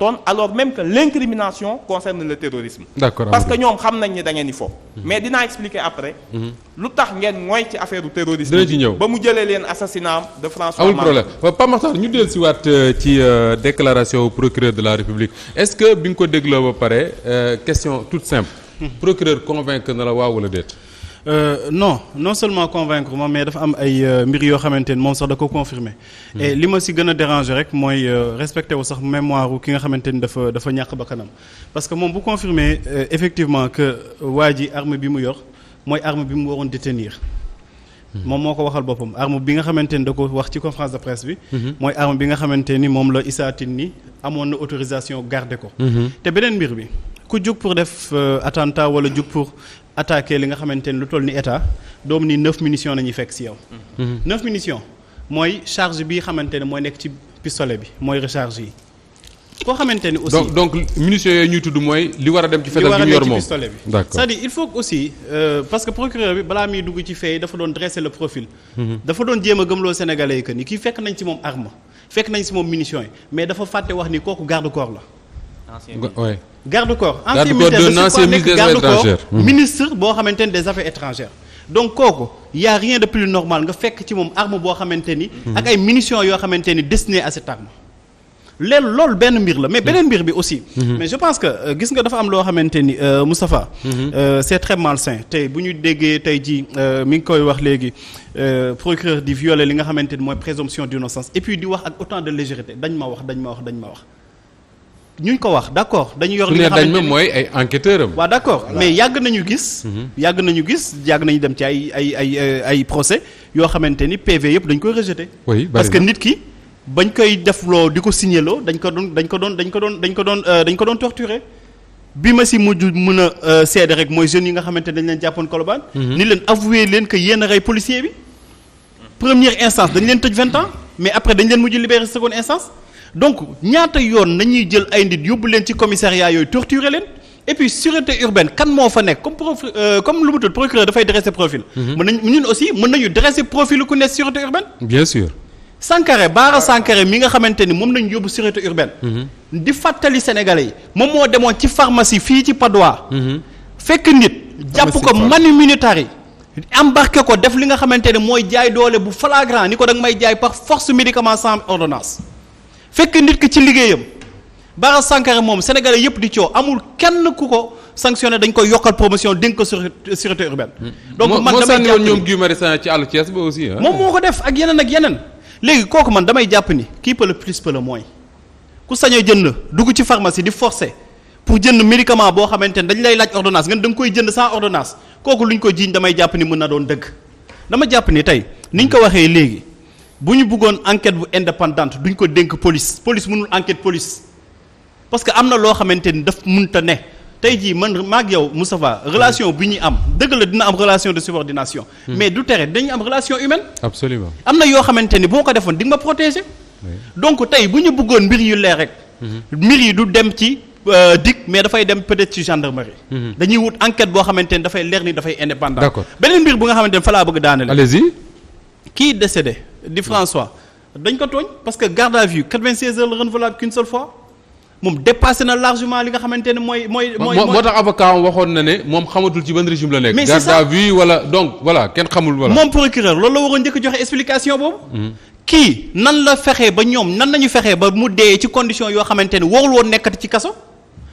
personne alors même que l'incrimination concerne le terrorisme. D'accord, parce que ñoom xam nañ ni da ngeen di fo. mais dinaa expliquer après. lu tax ngeen mooy ci affaire du terrorisme. dina ci ñëw ba mu jëlee leen assassinat de François amul problème Pape Makhtar ñu dellu si waat ci déclaration procureur de la République est-ce que bi nga ko dégloo ba pare question toute simple. procureur convaincre na la waaw wala déet. non seulement convaincre ma mais dafa am ay mbir yoo xamante ni moom sax da ko confirmer et li ma si gën a déranger rek mooy respecté wu sax mémoire ki nga xamante ni dafa ñàkk bakkanam parce que moom bu confirmer effectivement que waa ji arme bi mu yor mooy arme bi mu waroon détenir moom moo ko waxal boppam arme bi nga xamante ni da ko wax ci conférence de presse bi mooy arme bi nga xamante ni moom la Issa Tine ni amoon na autorisation garder ko te beneen mbir bi ku jug pour def attentat wala jug pour attaquer li nga xamante ni lu toll ni état doomu ni 9 munitions nañuy fekk ci yow 9 munitions mooy charge bi xamante ne mooy nekk ci pistolet bi mooy recharge yi koo xamante ni aussi donc munitions yooyu ñuy tudd mooy li war a dem ci fetal bi ñu yor moom pistolet bi d'accord c'est-à-dire il faut que aussi parce que procureur bi balaa muy dugg ci fee dafa doon dresser le profil dafa doon jéem a gëmloo sénégalais yi que ni kii fekk nañ ci moom arme fekk nañ ci moom munitions yi mais dafa fàtte wax ni kooku garde corps la garde corps ancien militaire garde corps ministre boo xamante ni des affaires étrangères donc kooku y a rien de plus normal nga fekk ci moom arme boo xamante ni ak ay munitions yoo xamante ni destinées à cette arme loolu benn mbir la mais beneen mbir bi aussi mais je pense que gis nga dafa am loo xamante ni Moustapha c'est très malsain tey bu ñu déggee tey ji mi ngi koy wax léegi procureur di violer li nga xamante ni mooy présomption d'innocence et puis di wax ak autant de légèreté dañ ma wax ñu ko wax d'accord dañu yor li nga xamante ni mooy ay enquêteurs am. waaw d'accord mais yàgg nañu gis yàgg nañu dem ci ay procès yoo xamante ni PV yëpp dañ koy rejeter. oui parce que nit ki bañ koy defloo di ko signaloo dañ ko doon torturer bi ma si mujj mën a seede rek mooy jeunes yi nga xamante dañ leen jàppoon Colobane. ni leen avouer leen que yéen a rey policier bi. première instance dañ leen tëj 20 ans mais après dañ leen mujj libérer seconde instance. donc ñaata yoon nañuy jël ay nit yóbbu leen ci commissariat yooyu torturer leen et puis sûreté urbaine kan moo fa nekk comme lu mu tudd procureur dafay dresser profil. ñun aussi mën nañu dresser profil ku nekk sûreté urbaine. bien sûr. Bara Sankaré mi nga xamante ni moom nañu yóbbu sûreté urbaine. di fàttali sénégalais yi moom moo demoon ci pharmacie fii ci Padois. fekk nit jàpp ko manu militaire embarqué ko def li nga xamante ne mooy jaay doole bu flagrant ni ko da nga may jaay par force médicament sans ordonnance. fekk nit ki ci liggéeyam Bara Sankaré moom sénégalais yëpp di coow amul kenn ku ko sanctionné dañ koy yokkal promotion dénk ko sûreté urbaine. donc man damay jàpp ni ñoom Guy Marius Sagna ci àllu Thiès ba aussi moom moo ko def ak yeneen léegi kooku man damay jàpp ni kii peut le plus peut le moins ku sañoo jënd dugg ci pharmacie di forcer pour jënd médicament boo xamante ne dañ lay laaj ordonnance nga da nga koy jënd sans ordonnance kooku luñ ko jiiñ damay jàpp ni mën na doon dëgg dama jàpp ni tey niñ ko waxee léegi. bu ñu bëggoon enquête bu indépendante duñ ko dénk police mënul enquête police parce que am na loo xamante ni daf mënta ne tey jii man maag yow Moustapha relation bi ñuy am dëgg la dina am relation de subordination mais du tere dañu am relation humaine. absolument am na yoo xamante ni boo ko defoon di nga ma protéger. donc tey bu ñu bëggoon mbir yu leer rek. mbir yi du dem ci DIC mais dafay dem peut-être ci gendarmerie. dañuy wut enquête boo xamante ni dafay leer ni dafay indépendant. d'accord beneen mbir bu nga xamante ni fa laa bëgg daaneel. allez-y. kii décédé di François dañ ko tooñ parce que garde à vue 96 heures la renouvelable qu'une seule fois moom dépassé na largement li nga xamante ne mooy. moo tax avocat waxoon na ne moom xamatul ci ban régime la nekk. mais garde à vue wala donc voilà kenn xamul voilà. moom procureur loolu la waroon njëkk joxe explication boobu. kii nan la fexee ba ñoom nan nañu fexee ba mu dee ci condition yoo xamante ne warul woon nekkati ci kaso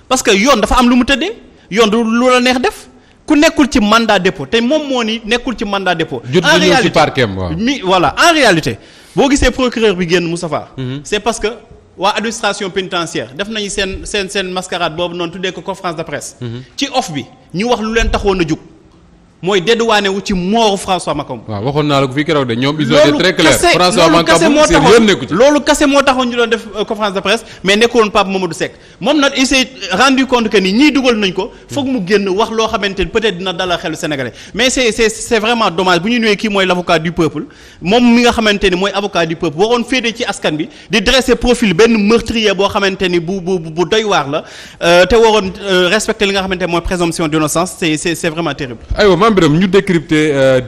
parce que yoon dafa am lu mu tëddee yoon du lu la neex def. ku nekkul ci mandat dépôt te moom moo ni nekkul ci mandat dépôt. en réalité ci parquet waaw. voilà en réalité boo gisee procureur bi génn Moustapha. c'est parce que waa administration pénitentiaire def nañu seen mascarade boobu noonu tuddee ko conférence de presse. ci off bi ñu wax lu leen taxoon a jug mooy dédouané wu ci mooru François Mancabou. waaw waxoon naa la ko fii keroog de ñoom ils ont été très clairs. François Mancabou seen yoon nekku ci loolu kese moo taxoon ñu doon def conférence de presse mais nekkoon Pape Mamadou Seck moom nag il s'est rendu compte que ni ñii dugal nañ ko foog mu génn wax loo xamante ni peut-être dina dalal xelu sénégalais mais c'est vraiment dommage bu ñu ñëwee kii mooy l'avocat du peuple moom mi nga xamante ni mooy avocat du peuple waroon féete ci askan bi di dresser profil benn meurtrier boo xamante ni bu doy waar la te waroon respecter li nga xamante ni mooy présomption d'innocence c'est vraiment terrible. aywa Mame Birame ñu décrypter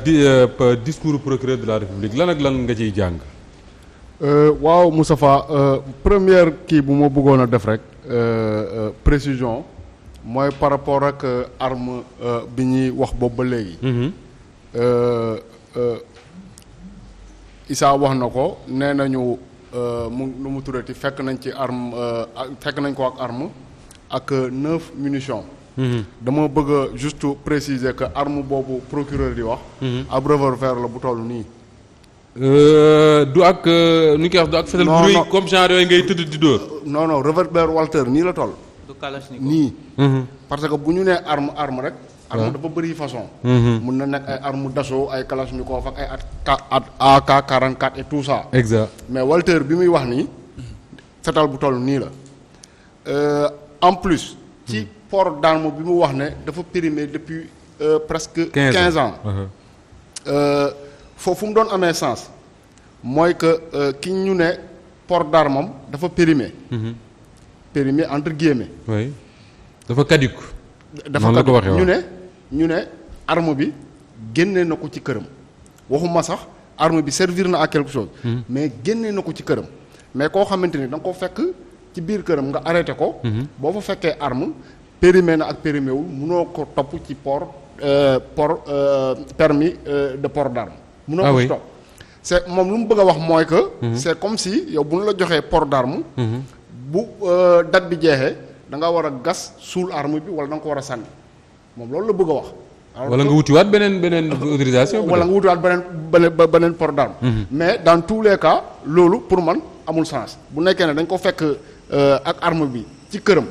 discours procureur de la République lan ak lan nga ciy jàng. waaw Moustapha première kii bu ma bëggoon a def rek précision mooy par rapport ak arme bi ñuy wax boobu ba léegi. Issa wax na ko nee nañu nu mu tuddati fekk nañ ci arme fekk nañ ko ak arme ak 9 munitions. dama bëgg a juste préciser que arme boobu procureur di wax. ab revolver la bu toll nii. du ak nu ñu koy wax du ak fetal bu rëy comme genre yooyu ngay tëdd di dóor. non non revolver Walter nii la toll. du Kalachnikov nii. parce que bu ñu nee arme rek. arme dafa bëri façon. mun na nekk ay arme d'assaut ay Kalachnikov ak ay AK-44 et tout ça. exact mais Walter bi muy wax nii fetal bu toll nii la en plus. ci port d'arme bi mu wax ne dafa périmé depuis presque 15 ans. foofu mu doon amee sens mooy que ki ñu ne port d'arme am dafa périmé. périmé entre guillemets. oui dafa caduc. dafa caduc ñu ne arme bi génne na ko ci këram waxuma sax arme bi servir na à quelque chose. mais génne na ko ci këram mais koo xamante ni da nga ko fekk ci biir këram nga arrêté ko. boo fa fekkee arme périmé na ak périmé wul munoo ko topp ci permis de port d'arme. munoo ko ci topp c'est moom lu mu bëgg a wax mooy que. c'est comme si yow bu ñu la joxee port d'arme. bu date bi jeexee da nga war a gas suul arme bi wala da nga ko war a sànni moom loolu la bëgg a wax. wala nga wutiwaat beneen autorisation. wala nga wutiwaat beneen port d'arme. mais dans tous les cas loolu pour man amul sens bu nekkee ne dañ ko fekk ak arme bi ci këram.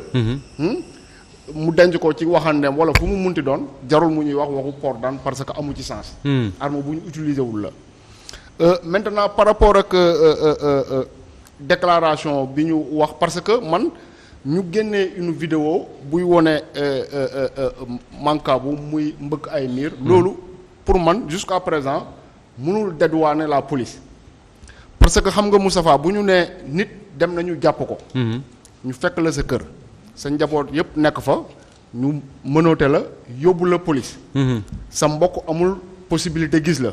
mu denc ko ci waxandeem wala fu mu munti doon jarul mu ñuy wax waxu port d'arme parce que amu ci sens. arme bu ñu utiliser wul la. maintenant par rapport ak déclaration bi ñu wax parce que man ñu génnee une vidéo buy wone Mancabou muy mbëkk ay miir. loolu pour man jusqu'à présent mënul dédouaner la police. parce que xam nga Moustapha bu ñu nee nit dem nañu jàpp ko. ñu fekk la sa kër. sa njaboot yëpp nekk fa ñu mënoote la yóbbu la police. sa mbokk amul possibilité gis la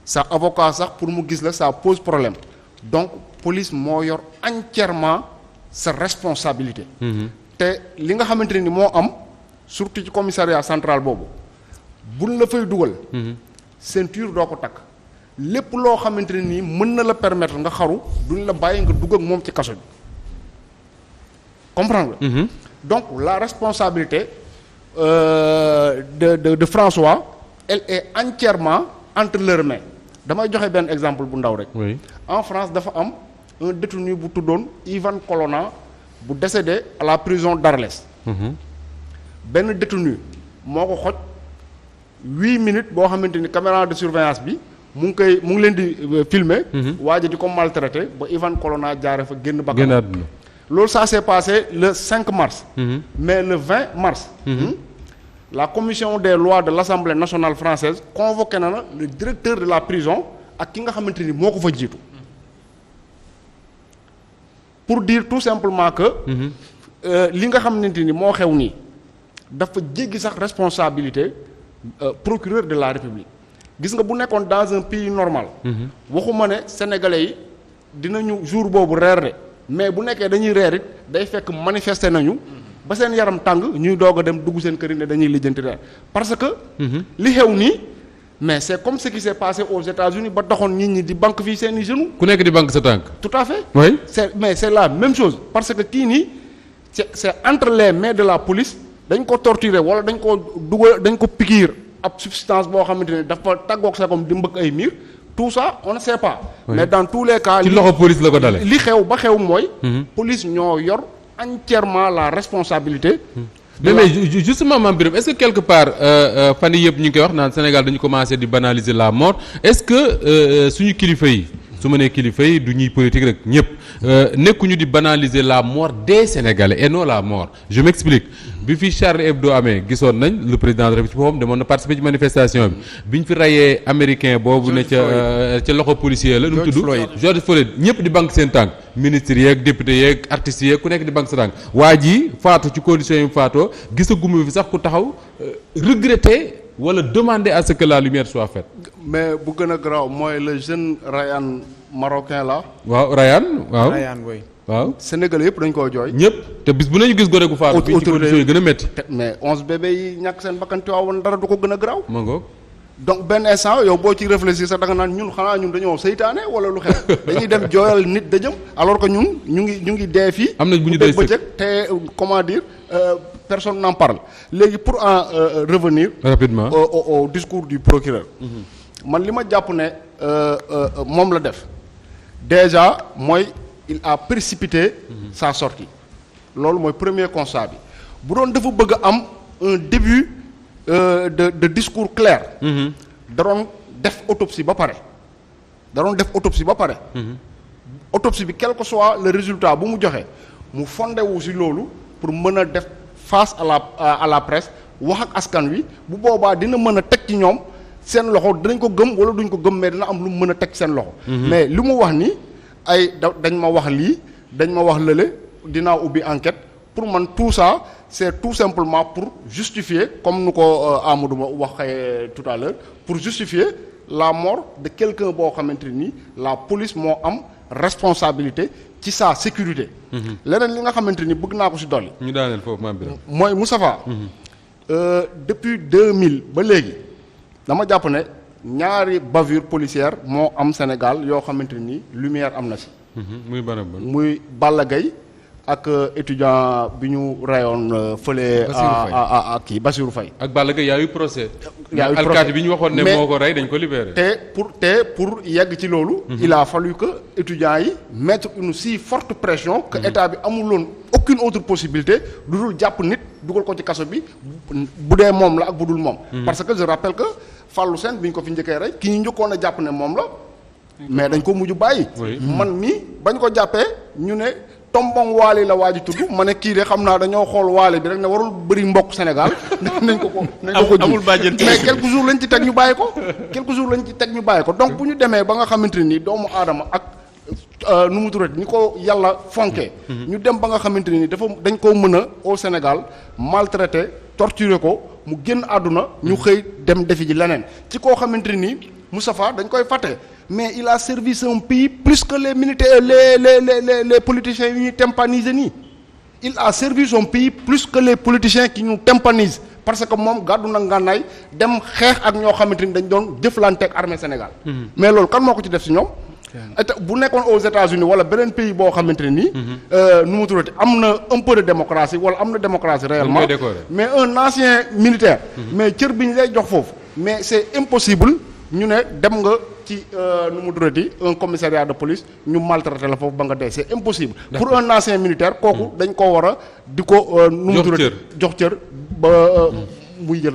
sa avocat sax pour mu gis la ça pose problème donc police moo yor entièrement sa responsabilité. te li nga xamante ni moo am surtout ci commissariat central boobu buñ la fay dugal. ceinture doo ko takk lépp loo xamante ne nii mën na la permettre nga xaru duñ la bàyyi nga dugg ak moom ci kaso bi. comprendre nga. donc la responsabilité de François elle est entièrement entre leurs mains damay joxe benn exemple bu ndaw rek. oui en France dafa am un détenu bu tuddoon Ivan Colonna bu décédé à la prison d'Arles. benn détenu moo ko xoj 8 minutes boo xamante ni caméra de surveillance bi mu ngi leen di filmer. waa ji di ko maltraité ba Ivan Colonna jaare fa génn bakkanam. loolu ça s'est passé le 5 mars. Mais le 20 mars. La commission des lois de l'Assemblée nationale française convoqué na le directeur de la prison ak ki nga xamante ni moo ko fa jiitu. pour dire tout simplement que. li nga xamante ni moo xew nii dafa jéggi sax responsabilité procureur de la République gis nga bu nekkoon dans un pays normal. waxuma ne sénégalais yi dinañu jour boobu reer de. mais bu nekkee dañuy reer it day fekk manifester nañu ba seen yaram tàng ñuy doog a dem dugg seen kër yi ne dañuy lijjanti reer parce que li xew nii mais c'est comme ce qui s'est passé aux États-Unis ba taxoon nit ñi di banque fii seen i genoux. ku nekk di banque sa tànk. tout à fait. oui c'est la même chose parce que kii nii c'est entre les mains de la police dañ ko torturer wala dañ ko dugal dañ ko piqûre ab substance boo xamante ne dafa tàggoog sa comme di mbëkk ay miir. tout ça on ne sait pas. Oui. Mais dans tous les cas. ci loxo police la ko dalee. li xew ba xew mooy. police ñoo yor entièrement la responsabilité. mais justement Mame Birame est-ce que quelque part fan yii yëpp ñu ngi koy wax naan Sénégal dañu commencer di banaliser la mort est-ce que suñu kilifa yi su ma nee kilifa yi du ñuy politique rek ñëpp nekkuñu di banaliser la mort des Sénégalais et non la mort je m'explique bi fi Charlie Hebdo amee gisoon nañ le président de la République moom demoon na participer ci manifestation bi ñu fi rayee américain boobu ne ca loxo policier la nu mu tudd George Floyd ñëpp di banque seen tànk ministres yeeg députés yeeg artistes yeeg ku nekk di banque sa tànk waa ji faatu ci conditions yi mu faatoo gisaguma fi sax ku taxaw regretter wala demander à ce que la lumière soit faite. mais bu gën a garaaw mooy le jeune Ryan marocain là. waaw Ryan waaw Ryan oui. waaw Sénégalais yëpp dañ koy jooy. ñëpp te bis bu nañu gis gone gu faatu. fii ci conditions yi gën a métti. mais 11 bébés yi ñàkk seen bakkan Tiwaawan dara du ko gën a garaaw. ma ngoog. donc benn instant yow boo ci réfléchir sax da nga naan ñun xanaa ñun dañoo seytaane wala lu xew dañuy dem jooyal nit dëjëm alors que ñun ñu ngi dee fii. am nañ bu ñu dee bëccëg te comment dire personne n'en parle léegi pour en revenir rapidement au discours du procureur. man li ma jàpp ne moom la def déjà mooy il a précipité sa sortie loolu mooy premier constat bi bu doon dafa bëgg a am un début de discours clair. da doon def autopsie ba pare. autopsie bi quel que soit le résultat bu mu joxe mu fondé wu ci loolu pour mën a def face à la presse wax ak askan wi bu boobaa dina mën a teg ci ñoom seen loxo dinañ ko gëm wala duñ ko gëm mais dina am lu mu mën a teg seen loxo. mais li mu wax ni ay dañ ma wax lii dañ ma wax lële dinaa ubbi enquête pour man tout ça c'est tout simplement pour justifier comme nu ko Amadou Ba waxee tout à l'heure pour justifier la mort de quelqu'un boo xamante ni la police moo am responsabilité ci sa sécurité. leneen li nga xamante ni bëgg naa ko ci dolli. ñu daaneel foofu maam Birame. mooy Moustapha. depuis 2000 ba léegi dama jàpp ne ñaari bavure policière moo am Sénégal yoo xamante ni lumière am na ci. muy ban muy Balla Gaye ak étudiant bi ñu rayoon fële. à kii Bassirou Faye. ak Balla Gaye yaa yu procès. yaa yu procès alkaati bi ñu waxoon ne moo ko rey dañ ko libéré. pour yegg ci loolu. il a fallu que étudiants yi mettre une si forte pression. que état bi amuloon aucune autre possibilité lu dul jàpp nit dugal ko ci kaso bi bu dee moom la ak bu dul moom. parce que je rappelle que Fallou Sène bi ñu ko fi njëkkee rey ki ñu njëkkoon a jàpp ne moom la. mais dañ ko mujj bàyyi. man mii bañ ko jàppee ñu ne. tombong waale la waa ji tudd ma ne kii de xam naa dañoo xool waale bi rek ne warul bëri mbokk Sénégal nañ ko ji amul bàjjen mais quelques jours lañ ci teg ñu bàyyi ko donc bu ñu demee ba nga xamante ni doomu aadama ak nu mu tuddati ni ko yàlla fonkee ñu dem ba nga xamante ni dañ koo mën a au Sénégal maltraité torturé ko mu génn àdduna ñu xëy dem defi ji leneen ci koo xamante ni Moustapha dañ koy fàtte mais il a servi son pays plus que les militaires les politiciens yu ñuy tympaniser nii il a servi son pays plus que les politiciens qui ñu tympanisent parce que moom gàddu na ngànnaay dem xeex ak ñoo xamante ni dañ doon jëflante ak armée Sénégal. mais loolu kan moo ko ci def ci ñoom. bu nekkoon aux États-Unis wala beneen pays boo xamante ne nii. nu mu tuddati am na un peu de démocratie wala am na démocratie réellement. mais un ancien militaire. mais cër bi ñu lay jox foofu. mais c'est impossible ñu ne dem nga ci nu mu tuddati un commissariat de police ñu maltraité la foofu ba nga dee c'est impossible. pour un ancien militaire kooku dañ koo war a di ko. nu mu tuddati jox cër ba muy jël